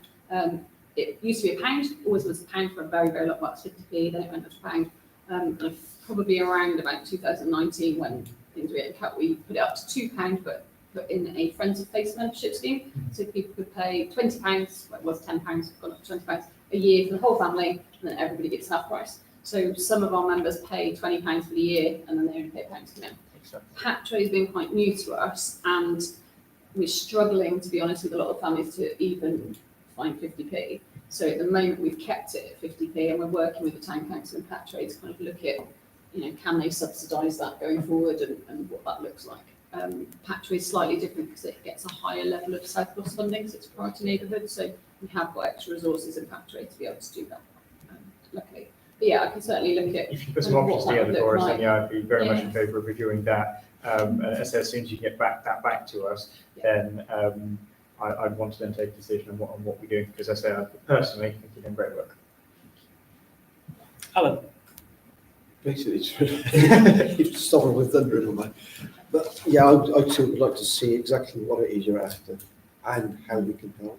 [SPEAKER 11] it used to be £1, always was £1 for a very, very long, about 50p, then it went up to £1. And probably around about 2019 when things were getting cut, we put it up to £2, but put in a Friends of Face membership scheme. So people could pay £20, well, it was £10, gone up to £20 a year for the whole family, and then everybody gets half price. So some of our members pay £20 for the year, and then they only pay £1 for them. Patchway has been quite new to us, and we're struggling, to be honest, with a lot of families to even find 50p. So at the moment we've kept it at 50p, and we're working with the Town Council and Patchway to kind of look at, can they subsidise that going forward and what that looks like. Patchway is slightly different because it gets a higher level of South Gloss funding, so it's a priority neighbourhood, so we have got extra resources in Patchway to be able to do that, luckily. But yeah, I can certainly look at.
[SPEAKER 6] If you put some options together for us, then yeah, I'd be very much in favour of reviewing that. And as soon as you get that back to us, then I'd want to then take a decision on what we're doing, because I say I personally think you're doing great work.
[SPEAKER 2] Alan.
[SPEAKER 8] Basically, you've stolen with thunder in my mind. But yeah, I too would like to see exactly what it is you're after and how we can help.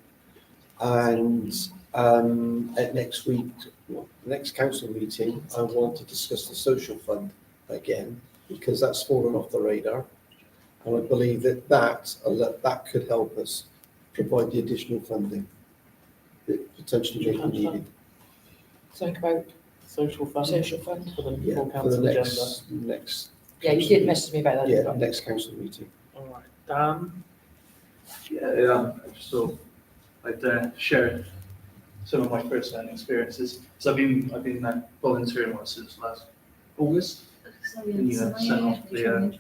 [SPEAKER 8] And at next council meeting, I want to discuss the social fund again, because that's fallen off the radar. And I believe that could help us provide the additional funding that potentially may be needed.
[SPEAKER 1] Think about
[SPEAKER 2] social fund. For the full
[SPEAKER 8] For the
[SPEAKER 2] council agenda.
[SPEAKER 8] next.
[SPEAKER 1] Yeah, you did message me about that.
[SPEAKER 8] Yeah, next council meeting.
[SPEAKER 2] All right, Dan.
[SPEAKER 4] Yeah, I just thought I'd share some of my first-hand experiences. So I've been volunteering since last August. And, set off the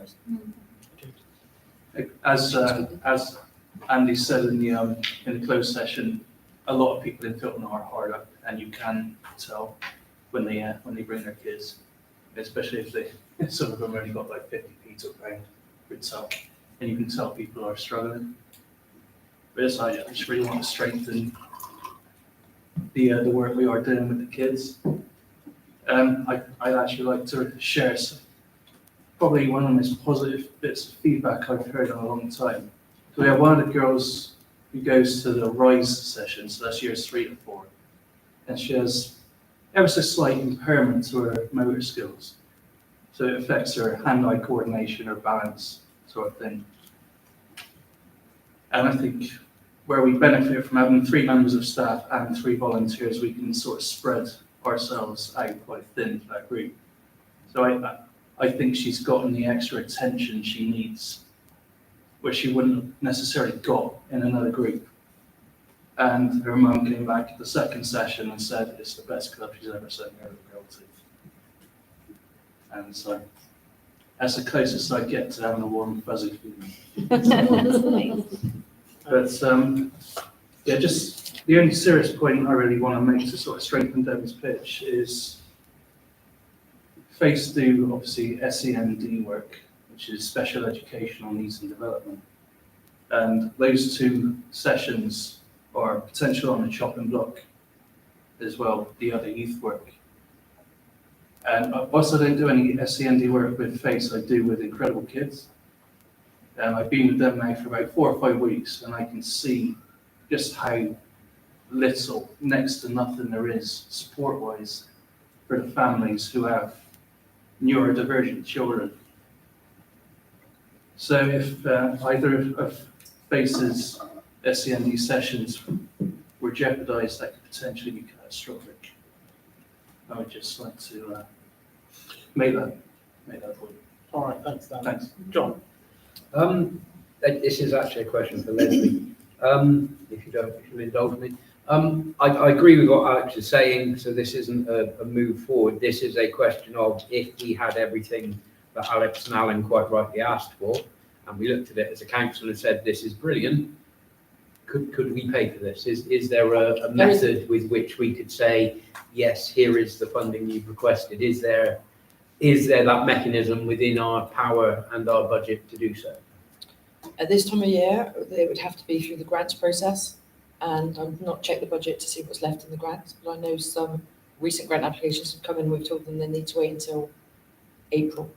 [SPEAKER 4] as Andy said in the closed session, a lot of people in Filton are hard up, and you can tell when they bring their kids, especially if some of them only got like 50p to £1 for itself, and you can tell people are struggling. But yes, I just really want to strengthen the work we are doing with the kids. I'd actually like to share probably one of the most positive bits of feedback I've heard in a long time. So we have one of the girls who goes to the RISE session, so that's years 3 to 4, and she has ever so slight impairment to her motor skills. So it affects her hand-eye coordination or balance sort of thing. And I think where we benefit from having 3 members of staff and 3 volunteers, we can sort of spread ourselves out quite thin for that group. So I think she's gotten the extra attention she needs, which she wouldn't have necessarily got in another group. And her mum came back at the second session and said it's the best club she's ever sent her a girl to. And so that's the closest I get to having a warm, fuzzy feeling. But yeah, just the only serious point I really want to make to sort of strengthen Debbie's pitch is FACE do obviously SEND work, which is special educational needs and development. And those two sessions are potential on the chopping block as well, the other youth work. And whilst I don't do any SEND work with FACE, I do with Incredible Kids. I've been with them now for about 4 or 5 weeks, and I can see just how little, next to nothing there is support-wise for the families who have neurodivergent children. So if either of FACE's SEND sessions were jeopardised, that could potentially be catastrophic. I would just like to make that point.
[SPEAKER 2] All right, thanks, Dan.
[SPEAKER 4] Thanks.
[SPEAKER 2] John?
[SPEAKER 5] This is actually a question for Leslie, if you'll indulge me. I agree with what Alex is saying, so this isn't a move forward. This is a question of if we had everything that Alex and Alan quite rightly asked for, and we looked at it as a council and said, this is brilliant, could we pay for this? Is there a method with which we could say, yes, here is the funding you've requested? Is there that mechanism within our power and our budget to do so?
[SPEAKER 1] At this time of year, they would have to be through the grants process, and I've not checked the budget to see what's left in the grants, but I know some recent grant applications have come in, we've told them they need to wait until April.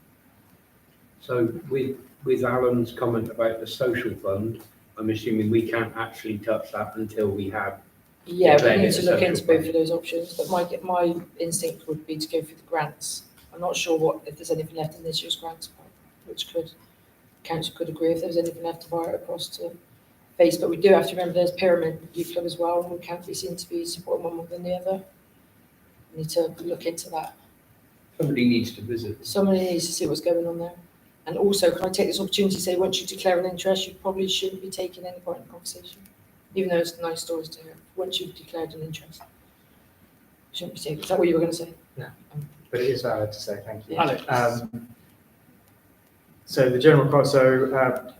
[SPEAKER 5] So with Alan's comment about the social fund, I'm assuming we can't actually touch that until we have.
[SPEAKER 1] Yeah, we
[SPEAKER 5] declared
[SPEAKER 1] need
[SPEAKER 5] it
[SPEAKER 1] to
[SPEAKER 5] a
[SPEAKER 1] look
[SPEAKER 5] social
[SPEAKER 1] into both
[SPEAKER 5] fund.
[SPEAKER 1] of those options, but my instinct would be to go through the grants. I'm not sure if there's anything left in this year's grants, which council could agree if there's anything left to wire it across to FACE, but we do have to remember there's Pyramid Youth Club as well, and we can't be seen to be supporting one more than the other. We need to look into that.
[SPEAKER 5] Somebody needs to visit.
[SPEAKER 1] Somebody needs to see what's going on there. And also, can I take this opportunity to say, once you declare an interest, you probably shouldn't be taking any part in the conversation, even though it's nice stories to hear. Once you've declared an interest, you shouldn't be taking. Is that what you were going to say?
[SPEAKER 6] No. But it is valid to say thank you.
[SPEAKER 2] Alex?
[SPEAKER 6] So the general cost,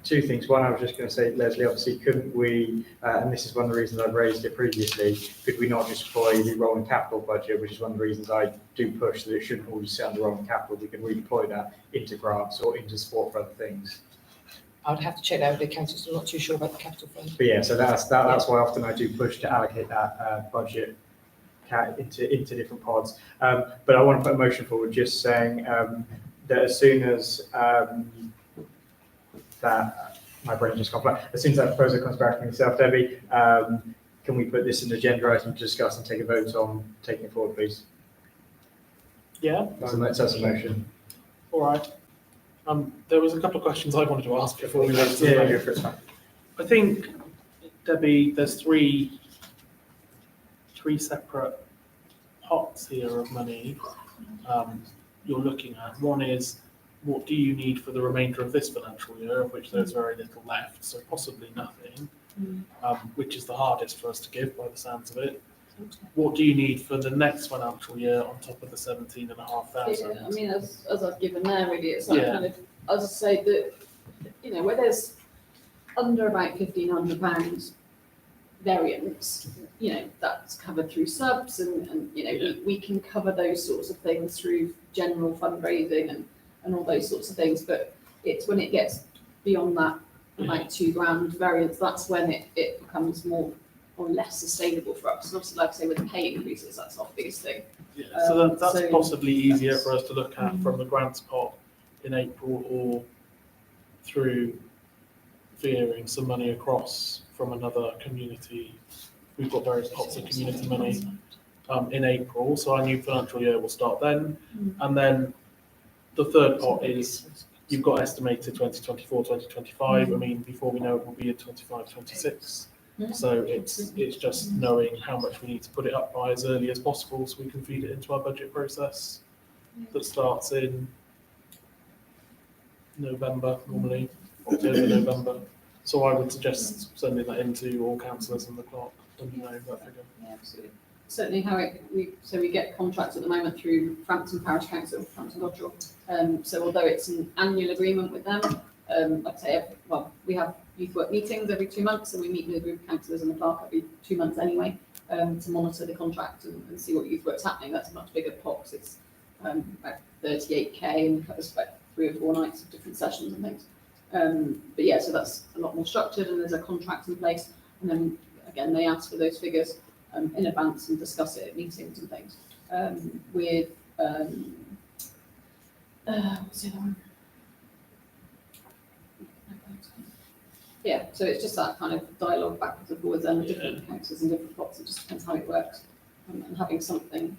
[SPEAKER 6] two things. One, I was just going to say, Leslie, obviously, couldn't we, and this is one of the reasons I've raised it previously, could we not just deploy the rolling capital budget, which is one of the reasons I do push that it shouldn't always sit under rolling capital. We can redeploy that into grants or into support for other things.
[SPEAKER 1] I would have to check that with the council, so I'm not too sure about the capital fund.
[SPEAKER 6] But yeah, so that's why often I do push to allocate that budget into different pods. But I want to put a motion forward just saying that as soon as that, my brain just got blank, as soon as that proposal comes back from yourself, Debbie, can we put this in the agenda item to discuss and take a vote on taking it forward, please?
[SPEAKER 2] Yeah,
[SPEAKER 6] So that's a motion.
[SPEAKER 2] all right. There was a couple of questions I wanted to ask before we went to the vote.
[SPEAKER 6] Go for it.
[SPEAKER 2] I think, Debbie, there's three separate pots here of money you're looking at. One is, what do you need for the remainder of this financial year, of which there's very little left, so possibly nothing, which is the hardest for us to give by the sounds of it. What do you need for the next financial year on top of the 17,500?
[SPEAKER 11] Yeah, I mean, as I've given there, really, it's like
[SPEAKER 2] Yeah.
[SPEAKER 11] kind of, as I say, that, where there's under about £1,500 variance, that's covered through subs and we can cover those sorts of things through general fundraising and all those sorts of things, but it's when it gets beyond that, like £2,000 variance, that's when it becomes more or less sustainable for us. And obviously, like I say, with the pay increases, that's not the biggest thing.
[SPEAKER 2] Yeah, so that's
[SPEAKER 11] so
[SPEAKER 2] possibly easier for us to look at from the grants pot in April, or through veering some money across from another community. We've got various pots of community money in April, so our new financial year will start then. And then the third pot is, you've got estimated 2024, 2025. I mean, before we know it, will be in 25, 26. So it's just knowing how much we need to put it up by as early as possible so we can feed it into our budget process that starts in November, normally, October, November. So I would suggest sending that into all councillors and the clerk. when you know that figure.
[SPEAKER 11] Yeah, absolutely. Certainly we get contracts at the moment through Frampton Parish Council, Frampton Dodgel. So although it's an annual agreement with them, I'd say, we have youth work meetings every 2 months, and we meet with a group of councillors in the park every 2 months anyway, to monitor the contract and see what youth work's happening. That's a much bigger pot, 'cause it's about 38k and covers about 3 or 4 nights of different sessions and things. But yeah, so that's a lot more structured, and there's a contract in place. And then again, they ask for those figures in advance and discuss it at meetings and things. With what's the other one? Yeah, so it's just that kind of dialogue backwards and forwards and different councils and different plots. It just depends how it works, and having something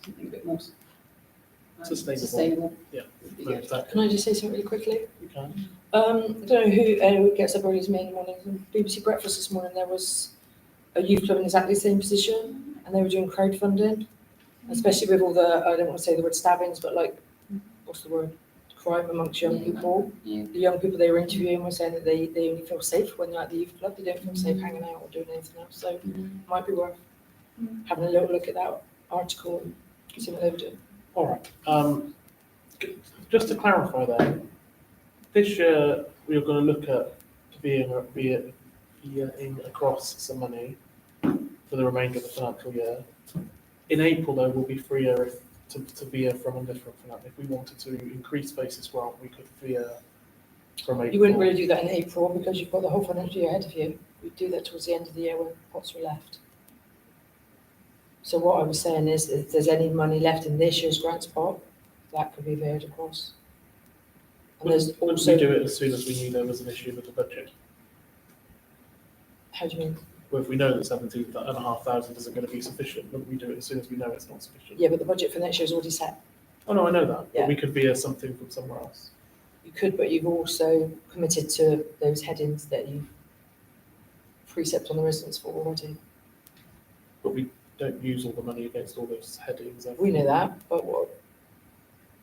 [SPEAKER 11] a bit more sustainable.
[SPEAKER 2] Yeah.
[SPEAKER 11] would be good.
[SPEAKER 2] Exactly.
[SPEAKER 1] Can I just say something really quickly?
[SPEAKER 2] You can.
[SPEAKER 1] I don't know who gets up early as me in the morning. On BBC Breakfast this morning, there was a youth club in exactly the same position, and they were doing crowdfunding, especially with all the, I don't want to say the word stabbings, but like, what's the word? Crime amongst young people.
[SPEAKER 11] Yeah.
[SPEAKER 1] The young people they were interviewing were saying that they only feel safe when they're at the youth club. They don't feel safe hanging out or doing anything else. So it might be worth having a little look at that article and see what they were doing.
[SPEAKER 2] All right. Just to clarify then, this year we are going to look at being across some money for the remainder of the financial year. In April, though, we'll be freer to veer from a different finance. If we wanted to increase spaces grant, we could veer from April.
[SPEAKER 1] You wouldn't really do that in April because you've got the whole financial year ahead of you. We'd do that towards the end of the year when pots were left. So what I was saying is, if there's any money left in this year's grants pot, that could be veered across. And there's
[SPEAKER 2] Wouldn't
[SPEAKER 1] also,
[SPEAKER 2] we do it as soon as we knew there was an issue with the budget?
[SPEAKER 1] how do you mean?
[SPEAKER 2] Well, if we know that 17,500 isn't going to be sufficient, wouldn't we do it as soon as we know it's not sufficient?
[SPEAKER 1] Yeah, but the budget for next year is already set.
[SPEAKER 2] Oh no, I know that,
[SPEAKER 1] Yeah.
[SPEAKER 2] but we could veer something from somewhere else.
[SPEAKER 1] You could, but you've also committed to those headings that you precept on the residents for already.
[SPEAKER 2] But we don't use all the money against all those headings.
[SPEAKER 1] We know that, but what,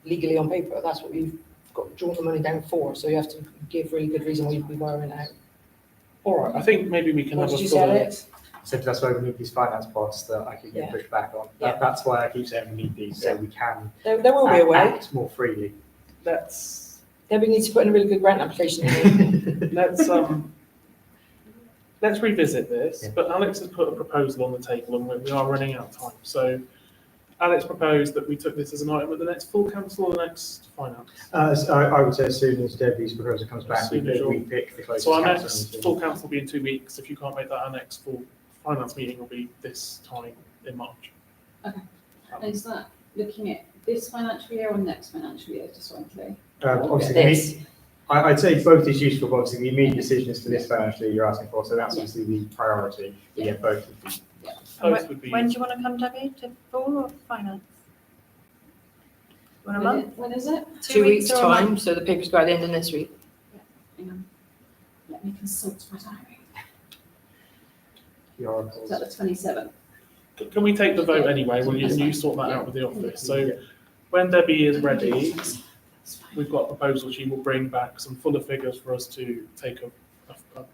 [SPEAKER 1] legally on paper, that's what you've got drawn the money down for, so you have to give really good reason why you'd be borrowing it out.
[SPEAKER 2] All right, I think maybe we can
[SPEAKER 1] What
[SPEAKER 2] have
[SPEAKER 1] did
[SPEAKER 2] a
[SPEAKER 1] you say,
[SPEAKER 2] fuller.
[SPEAKER 1] Alex?
[SPEAKER 6] So that's why we need these finance pots that I keep getting
[SPEAKER 1] Yeah.
[SPEAKER 6] pushed back on.
[SPEAKER 1] Yeah.
[SPEAKER 6] That's why I keep saying we need these, so
[SPEAKER 1] Yeah.
[SPEAKER 6] we can
[SPEAKER 1] There will be a way.
[SPEAKER 6] act more freely.
[SPEAKER 2] Let's
[SPEAKER 1] Then we need to put in a really good grant application.
[SPEAKER 2] let's revisit this.
[SPEAKER 6] Yeah.
[SPEAKER 2] But Alex has put a proposal on the table, and we are running out of time. So Alex proposed that we took this as an item at the next full council or the next finance.
[SPEAKER 6] So I would say as soon as Debbie's proposal comes back, we
[SPEAKER 2] Soon as
[SPEAKER 6] we pick the closest
[SPEAKER 2] So our
[SPEAKER 6] council
[SPEAKER 2] next
[SPEAKER 6] meeting.
[SPEAKER 2] full council will be in 2 weeks. If you can't make that, our next full finance meeting will be this time in March.
[SPEAKER 11] Okay. And is that looking at this financial year or next financial year, just so I'm clear?
[SPEAKER 6] Obviously,
[SPEAKER 1] This.
[SPEAKER 6] I'd say both is useful, but obviously the immediate decision is for this financial year you're asking for, so that's
[SPEAKER 11] Yeah.
[SPEAKER 6] obviously the priority.
[SPEAKER 11] Yeah.
[SPEAKER 6] Yeah, both would be.
[SPEAKER 2] Both would be.
[SPEAKER 7] When do you want to come, Debbie, to full or finance? Want a month?
[SPEAKER 11] When is it?
[SPEAKER 1] 2 weeks'
[SPEAKER 7] or a month?
[SPEAKER 1] time, so the papers go out at the end of this week.
[SPEAKER 11] Hang on. Let me consult my diary.
[SPEAKER 6] The
[SPEAKER 11] Is
[SPEAKER 6] oracles.
[SPEAKER 11] that the 27th?
[SPEAKER 2] Can we take the vote anyway? Will you sort that out with the office? So when Debbie is ready, we've got a proposal. She will bring back some fuller figures for us to take a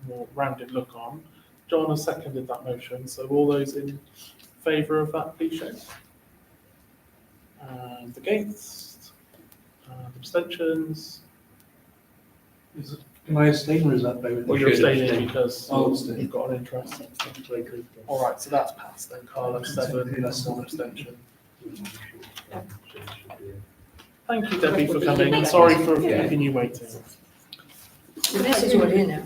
[SPEAKER 2] more rounded look on. John has seconded that motion. So all those in favour of that, please show. And against, and abstentions.
[SPEAKER 4] Am I abstaining or is that vote?
[SPEAKER 2] Well, you're abstaining because
[SPEAKER 4] I'll abstain.
[SPEAKER 2] you've got an interest. All right, so that's passed then. Carlo, 7, that's one abstention. Thank you, Debbie, for coming, and sorry for keeping you waiting.
[SPEAKER 1] This is already in now.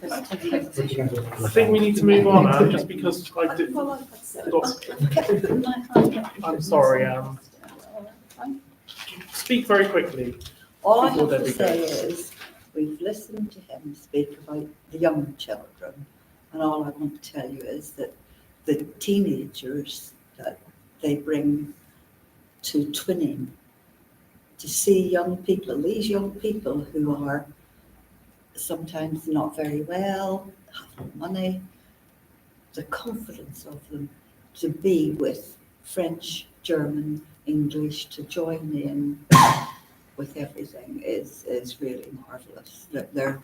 [SPEAKER 2] I think we need to move on now, just because I did. I'm sorry, speak very quickly.
[SPEAKER 12] All I
[SPEAKER 2] Before
[SPEAKER 12] have to
[SPEAKER 2] Debbie
[SPEAKER 12] say
[SPEAKER 2] goes.
[SPEAKER 12] is, we've listened to him speak about the young children, and all I want to tell you is that the teenagers that they bring to twinning, to see young people, these young people who are sometimes not very well, have no money, the confidence of them to be with French, German, English, to join in with everything is really marvellous. That their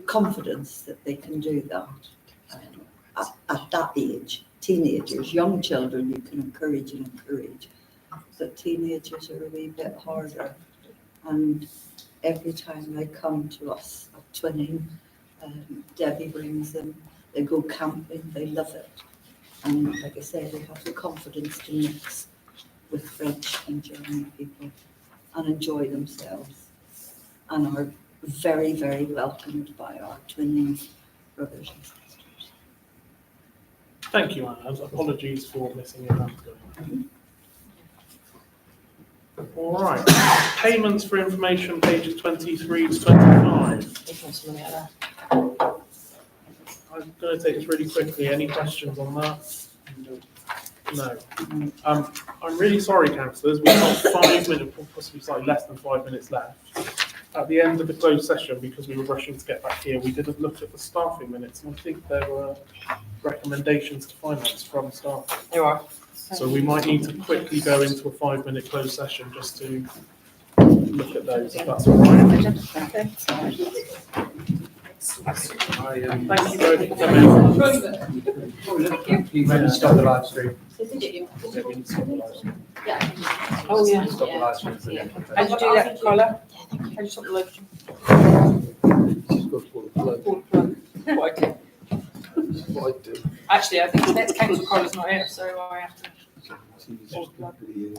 [SPEAKER 12] confidence that they can do that. at that age. Teenagers, young children, you can encourage and encourage, but teenagers are a wee bit harder. And every time they come to us at Twinning, Debbie brings them, they go camping, they love it. And like I say, they have the confidence to mix with French and German people and enjoy themselves, and are very, very welcomed by our Twinning brothers and sisters.
[SPEAKER 2] Thank you, Anna. Apologies for missing your hand going. All right. Payments for information, pages 23 to 25.
[SPEAKER 1] If not something like that.
[SPEAKER 2] I'm going to take this really quickly. Any questions on that? No. I'm really sorry, councillors. We've got 5 minutes, possibly slightly less than 5 minutes left. At the end of the closed session, because we were rushing to get back here, we didn't look at the staffing minutes, and I think there were recommendations to finance from staff.
[SPEAKER 1] There are.
[SPEAKER 2] So we might need to quickly go into a 5-minute closed session just to look at those, if that's all right. Thank you both for coming.
[SPEAKER 6] You maybe stop the live stream.
[SPEAKER 11] Yeah.
[SPEAKER 1] Oh, yeah.
[SPEAKER 6] Stop the live stream.
[SPEAKER 1] How'd you do that, Carla? How'd you stop the live stream?
[SPEAKER 8] Just go for the plug.
[SPEAKER 1] Pull the plug. What I did.
[SPEAKER 8] What I do.
[SPEAKER 1] Actually, I think the next council Carla's not here, so I have to.
[SPEAKER 8] It's just completely,